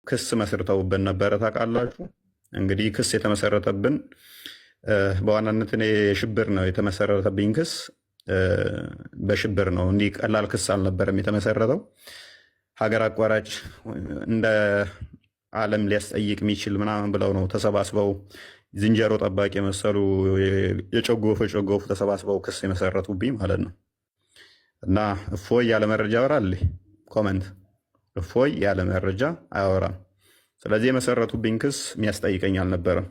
ክስ መስርተውብን ነበረ። ታውቃላችሁ እንግዲህ ክስ የተመሰረተብን በዋናነት እኔ የሽብር ነው የተመሰረተብኝ ክስ በሽብር ነው። እንዲህ ቀላል ክስ አልነበረም የተመሰረተው። ሀገር አቋራጭ እንደ ዓለም ሊያስጠይቅ የሚችል ምናምን ብለው ነው ተሰባስበው ዝንጀሮ ጠባቂ የመሰሉ የጨጎፉ ተሰባስበው ክስ የመሰረቱብኝ ማለት ነው። እና እፎይ ያለ መረጃ ያወራል። ኮመንት እፎይ ያለ መረጃ አያወራም። ስለዚህ የመሰረቱብኝ ክስ የሚያስጠይቀኝ አልነበረም።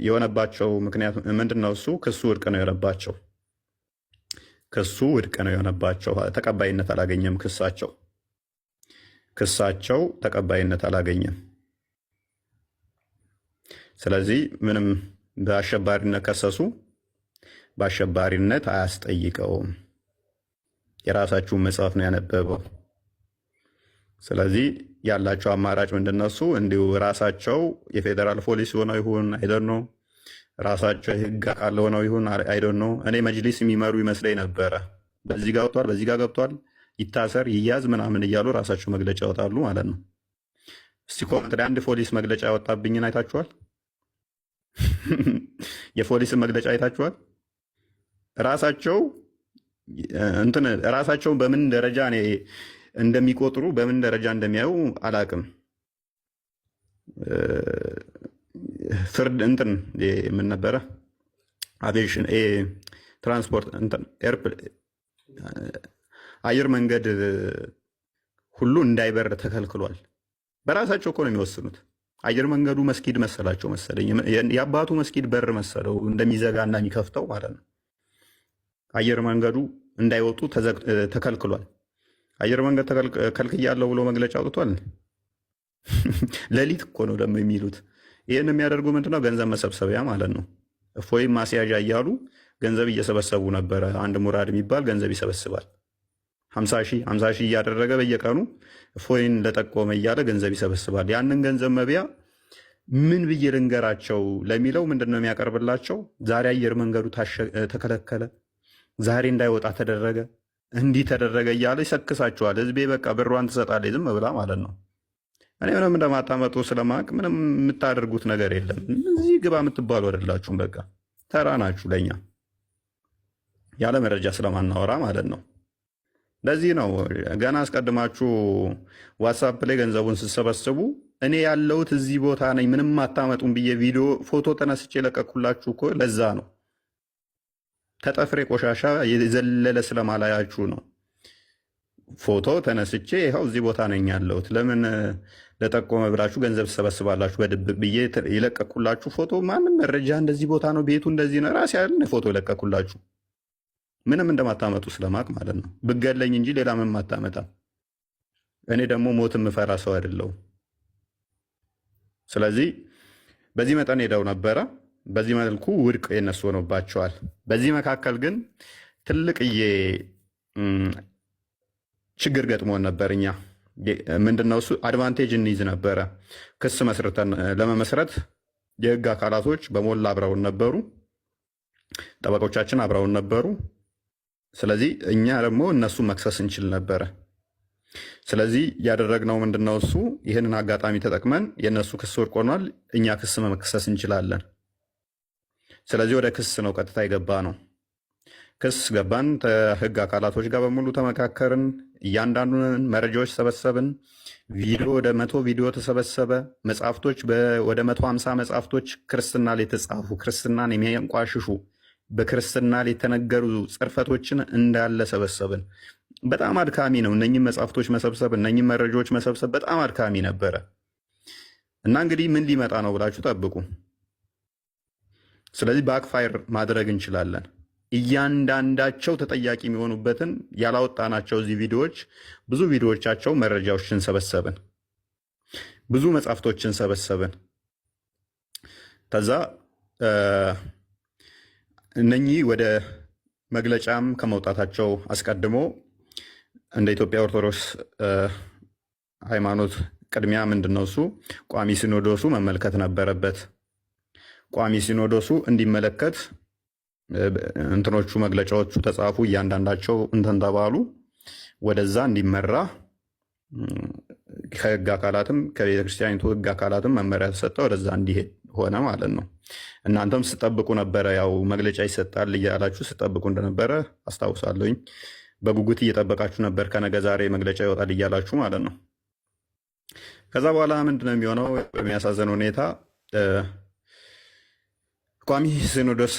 የሆነባቸው ምክንያት ምንድን ነው? እሱ ክሱ ውድቅ ነው የሆነባቸው። ክሱ ውድቅ ነው የሆነባቸው። ተቀባይነት አላገኘም። ክሳቸው ተቀባይነት አላገኘም። ስለዚህ ምንም በአሸባሪነት ከሰሱ፣ በአሸባሪነት አያስጠይቀውም። የራሳችሁን መጽሐፍ ነው ያነበበው። ስለዚህ ያላቸው አማራጭ ምንድን ነው? እሱ እንዲሁ ራሳቸው የፌዴራል ፖሊስ ሆነው ይሁን አይደን ነው፣ ራሳቸው የህግ አካል ሆነው ይሁን አይደን ነው። እኔ መጅሊስ የሚመሩ ይመስለኝ ነበረ። በዚህ ጋር ገብቷል፣ በዚህ ጋር ገብቷል፣ ይታሰር ይያዝ ምናምን እያሉ ራሳቸው መግለጫ ያወጣሉ ማለት ነው። እስቲ ኮመንት ላይ አንድ ፖሊስ መግለጫ ያወጣብኝን አይታችኋል? የፖሊስን መግለጫ አይታችኋል? ራሳቸው በምን ደረጃ እኔ እንደሚቆጥሩ በምን ደረጃ እንደሚያዩ አላቅም። ፍርድ ምን ነበረ አቪዬሽን ትራንስፖርት አየር መንገድ ሁሉ እንዳይበር ተከልክሏል። በራሳቸው እኮ ነው የሚወስኑት። አየር መንገዱ መስጊድ መሰላቸው መሰለኝ፣ የአባቱ መስጊድ በር መሰለው እንደሚዘጋ እና የሚከፍተው ማለት ነው። አየር መንገዱ እንዳይወጡ ተከልክሏል። አየር መንገድ ከልክያለሁ ብሎ መግለጫ አውጥቷል። ሌሊት እኮ ነው ደግሞ የሚሉት። ይህን የሚያደርጉ ምንድነው? ገንዘብ መሰብሰቢያ ማለት ነው። እፎይም ማስያዣ እያሉ ገንዘብ እየሰበሰቡ ነበረ። አንድ ሙራድ የሚባል ገንዘብ ይሰበስባል። 50 ሺህ እያደረገ በየቀኑ እፎይን ለጠቆመ እያለ ገንዘብ ይሰበስባል። ያንን ገንዘብ መቢያ ምን ብዬ ልንገራቸው ለሚለው ምንድነው የሚያቀርብላቸው? ዛሬ አየር መንገዱ ተከለከለ፣ ዛሬ እንዳይወጣ ተደረገ፣ እንዲህ ተደረገ እያለ ይሰክሳቸዋል። ህዝቤ በቃ ብሯን ትሰጣለች ዝም ብላ ማለት ነው። እኔ ምንም እንደማታመጡ ስለማቅ ምንም የምታደርጉት ነገር የለም። እዚህ ግባ የምትባሉ አይደላችሁም። በቃ ተራ ናችሁ ለእኛ ያለ መረጃ ስለማናወራ ማለት ነው። ለዚህ ነው ገና አስቀድማችሁ ዋትሳፕ ላይ ገንዘቡን ስትሰበስቡ እኔ ያለሁት እዚህ ቦታ ነኝ ምንም አታመጡም ብዬ ቪዲዮ ፎቶ ተነስቼ የለቀኩላችሁ እኮ ለዛ ነው። ተጠፍሬ ቆሻሻ የዘለለ ስለማላያችሁ ነው። ፎቶ ተነስቼ ይኸው እዚህ ቦታ ነኝ ያለሁት። ለምን ለጠቆመ ብላችሁ ገንዘብ ትሰበስባላችሁ? በድብቅ ብዬ የለቀኩላችሁ ፎቶ ማንም መረጃ እንደዚህ ቦታ ነው ቤቱ እንደዚህ ነው ራሴ ያለ ፎቶ የለቀኩላችሁ ምንም እንደማታመጡ ስለማቅ ማለት ነው። ብገለኝ እንጂ ሌላ ምንም አታመጣም። እኔ ደግሞ ሞት የምፈራ ሰው አይደለሁም። ስለዚህ በዚህ መጠን ሄደው ነበረ። በዚህ መልኩ ውድቅ የነሱ ሆኖባቸዋል። በዚህ መካከል ግን ትልቅዬ ችግር ገጥሞን ነበር። እኛ ምንድነው እሱ አድቫንቴጅ እንይዝ ነበረ። ክስ መስርተን ለመመስረት የህግ አካላቶች በሞላ አብረውን ነበሩ። ጠበቆቻችን አብረውን ነበሩ። ስለዚህ እኛ ደግሞ እነሱ መክሰስ እንችል ነበረ። ስለዚህ ያደረግነው ምንድነው እሱ ይህንን አጋጣሚ ተጠቅመን የእነሱ ክስ ወድቅ ሆኗል፣ እኛ ክስ መክሰስ እንችላለን። ስለዚህ ወደ ክስ ነው ቀጥታ የገባ ነው። ክስ ገባን። ከህግ አካላቶች ጋር በሙሉ ተመካከርን። እያንዳንዱን መረጃዎች ሰበሰብን። ቪዲዮ ወደ 100 ቪዲዮ ተሰበሰበ። መጽሐፍቶች ወደ 150 መጽሐፍቶች ክርስትና ላይ የተጻፉ ክርስትናን የሚያንቋሽሹ በክርስትና ላይ የተነገሩ ጽርፈቶችን እንዳለ ሰበሰብን። በጣም አድካሚ ነው እነኝም መጽሐፍቶች መሰብሰብ፣ እነኝም መረጃዎች መሰብሰብ በጣም አድካሚ ነበረ እና እንግዲህ ምን ሊመጣ ነው ብላችሁ ጠብቁ። ስለዚህ ባክፋየር ማድረግ እንችላለን። እያንዳንዳቸው ተጠያቂ የሚሆኑበትን ያላወጣናቸው እዚህ ቪዲዮዎች ብዙ ቪዲዮዎቻቸው መረጃዎችን ሰበሰብን፣ ብዙ መጽሐፍቶችን ሰበሰብን። ከዛ እነኚህ ወደ መግለጫም ከመውጣታቸው አስቀድሞ እንደ ኢትዮጵያ ኦርቶዶክስ ሃይማኖት ቅድሚያ ምንድነው እሱ ቋሚ ሲኖዶሱ መመልከት ነበረበት። ቋሚ ሲኖዶሱ እንዲመለከት እንትኖቹ መግለጫዎቹ ተጻፉ፣ እያንዳንዳቸው እንትን ተባሉ፣ ወደዛ እንዲመራ ከህግ አካላትም ከቤተክርስቲያኒቱ ህግ አካላትም መመሪያ ተሰጠ፣ ወደዛ እንዲሄድ ሆነ ማለት ነው። እናንተም ስጠብቁ ነበረ፣ ያው መግለጫ ይሰጣል እያላችሁ ስጠብቁ እንደነበረ አስታውሳለሁኝ። በጉጉት እየጠበቃችሁ ነበር፣ ከነገ ዛሬ መግለጫ ይወጣል እያላችሁ ማለት ነው። ከዛ በኋላ ምንድነው የሚሆነው? በሚያሳዝን ሁኔታ ቋሚ ሲኖዶስ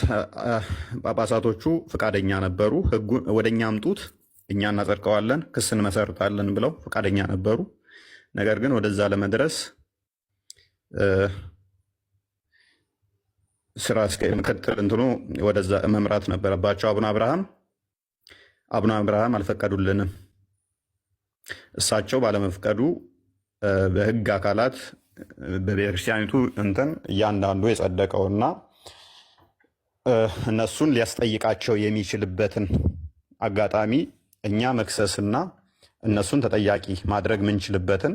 ጳጳሳቶቹ ፈቃደኛ ነበሩ። ህጉን ወደ እኛ አምጡት፣ እኛ እናጸድቀዋለን፣ ክስ እንመሰርታለን ብለው ፈቃደኛ ነበሩ። ነገር ግን ወደዛ ለመድረስ ስራ ምክትል እንትኑ ወደዛ መምራት ነበረባቸው። አቡነ አብርሃም አልፈቀዱልንም። እሳቸው ባለመፍቀዱ በህግ አካላት በቤተክርስቲያኒቱ እንትን እያንዳንዱ የጸደቀውና እነሱን ሊያስጠይቃቸው የሚችልበትን አጋጣሚ እኛ መክሰስና እነሱን ተጠያቂ ማድረግ ምንችልበትን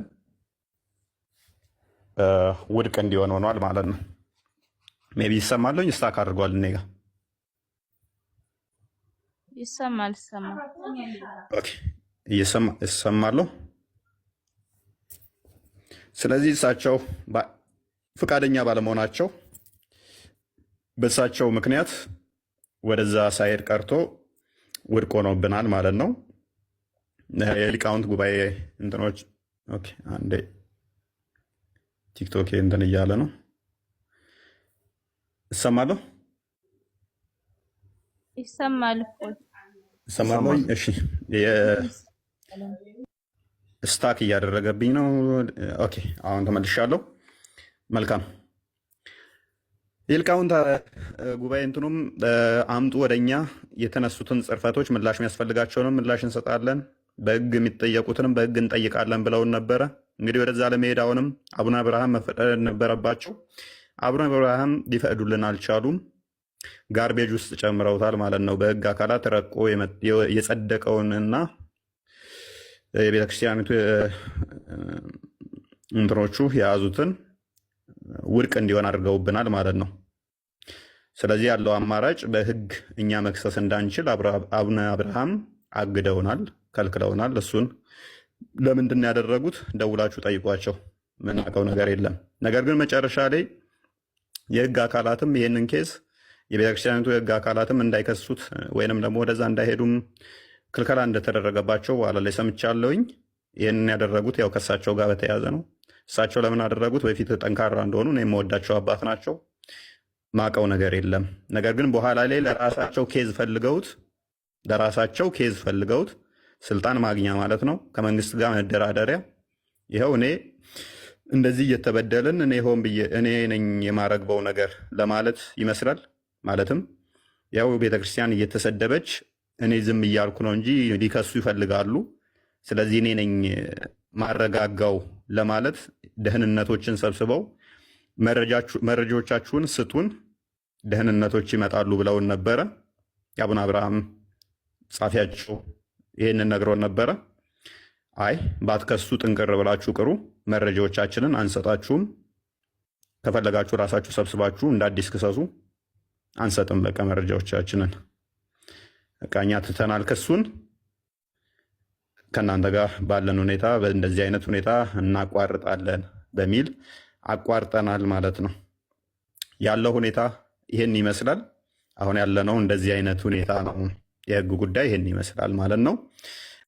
ውድቅ እንዲሆን ሆኗል ማለት ነው። ሜቢ ይሰማለኝ ስታክ አድርጓል። እኔ ጋ ይሰማለሁ። ስለዚህ እሳቸው ፈቃደኛ ባለመሆናቸው በእሳቸው ምክንያት ወደዛ ሳይሄድ ቀርቶ ውድቅ ሆኖብናል ማለት ነው። የሊቃውንት ጉባኤ እንትኖች አንዴ ቲክቶክ እንትን እያለ ነው። እሰማለሁ ይሰማል። እሺ ስታክ እያደረገብኝ ነው። ኦኬ አሁን ተመልሻለሁ። መልካም የሊቃውንት ጉባኤ እንትኑም አምጡ ወደኛ የተነሱትን ጽርፈቶች ምላሽ የሚያስፈልጋቸውንም ምላሽ እንሰጣለን፣ በህግ የሚጠየቁትንም በህግ እንጠይቃለን ብለውን ነበረ። እንግዲህ ወደዛ ለመሄድ አሁንም አቡነ አብርሃም መፈቀድ ነበረባቸው። አቡነ አብርሃም ሊፈቅዱልን አልቻሉም። ጋርቤጅ ውስጥ ጨምረውታል ማለት ነው። በህግ አካላት ረቆ የጸደቀውንና የቤተክርስቲያኒቱ እንትኖቹ የያዙትን ውድቅ እንዲሆን አድርገውብናል ማለት ነው። ስለዚህ ያለው አማራጭ በህግ እኛ መክሰስ እንዳንችል አቡነ አብርሃም አግደውናል፣ ከልክለውናል። እሱን ለምንድን ያደረጉት ደውላችሁ ጠይቋቸው፣ ምናውቀው ነገር የለም። ነገር ግን መጨረሻ ላይ የህግ አካላትም ይህንን ኬዝ የቤተክርስቲያኒቱ የህግ አካላትም እንዳይከሱት ወይንም ደግሞ ወደዛ እንዳይሄዱም ክልከላ እንደተደረገባቸው በኋላ ላይ ሰምቻለሁኝ። ይህንን ያደረጉት ያው ከእሳቸው ጋር በተያያዘ ነው። እሳቸው ለምን አደረጉት? በፊት ጠንካራ እንደሆኑ እኔ የምወዳቸው አባት ናቸው። ማቀው ነገር የለም። ነገር ግን በኋላ ላይ ለራሳቸው ኬዝ ፈልገውት ስልጣን ማግኛ ማለት ነው፣ ከመንግስት ጋር መደራደሪያ። ይኸው እኔ እንደዚህ እየተበደልን እኔ ሆን ብዬ እኔ ነኝ የማረግበው ነገር ለማለት ይመስላል። ማለትም ያው ቤተክርስቲያን እየተሰደበች እኔ ዝም እያልኩ ነው እንጂ ሊከሱ ይፈልጋሉ። ስለዚህ እኔ ነኝ ማረጋጋው ለማለት ደህንነቶችን ሰብስበው መረጃዎቻችሁን ስጡን፣ ደህንነቶች ይመጣሉ ብለውን ነበረ። የአቡነ አብርሃም ጻፊያቸው ይህንን ነግሮን ነበረ። አይ ባትከሱ ጥንቅር ብላችሁ ቅሩ፣ መረጃዎቻችንን አንሰጣችሁም፣ ከፈለጋችሁ ራሳችሁ ሰብስባችሁ እንደ አዲስ ክሰሱ፣ አንሰጥም በቃ መረጃዎቻችንን እቃኛ ትተናል፣ ክሱን ከእናንተ ጋር ባለን ሁኔታ በእንደዚህ አይነት ሁኔታ እናቋርጣለን በሚል አቋርጠናል ማለት ነው። ያለው ሁኔታ ይህን ይመስላል። አሁን ያለነው እንደዚህ አይነት ሁኔታ ነው። የህግ ጉዳይ ይህን ይመስላል ማለት ነው።